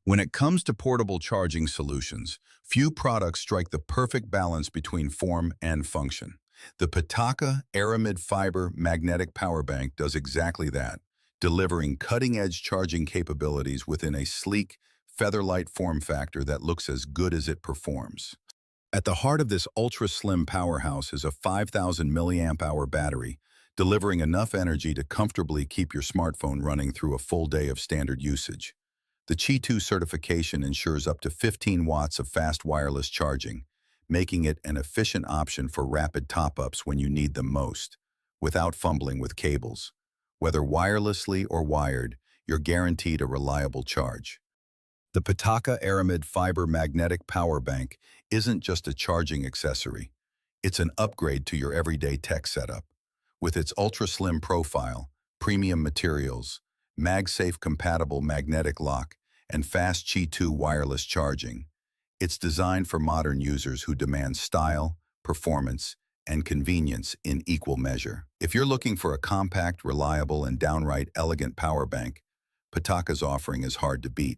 When it comes to portable charging solutions, few products strike the perfect balance between form and function. The Pitaka Aramid Fiber Magnetic Power Bank does exactly that, delivering cutting-edge charging capabilities within a sleek, feather-light form factor that looks as good as it performs. At the heart of this ultra-slim powerhouse is a 5,000 milliamp hour battery, delivering enough energy to comfortably keep your smartphone running through a full day of standard usage. The Qi2 certification ensures up to 15 watts of fast wireless charging, making it an efficient option for rapid top-ups when you need them most, without fumbling with cables. Whether wirelessly or wired, you're guaranteed a reliable charge. The Pitaka Aramid Fiber Magnetic Power Bank isn't just a charging accessory. It's an upgrade to your everyday tech setup. With its ultra-slim profile, premium materials, MagSafe compatible magnetic lock, and fast Qi2 wireless charging, it's designed for modern users who demand style, performance, and convenience in equal measure. If you're looking for a compact, reliable, and downright elegant power bank, Pitaka's offering is hard to beat.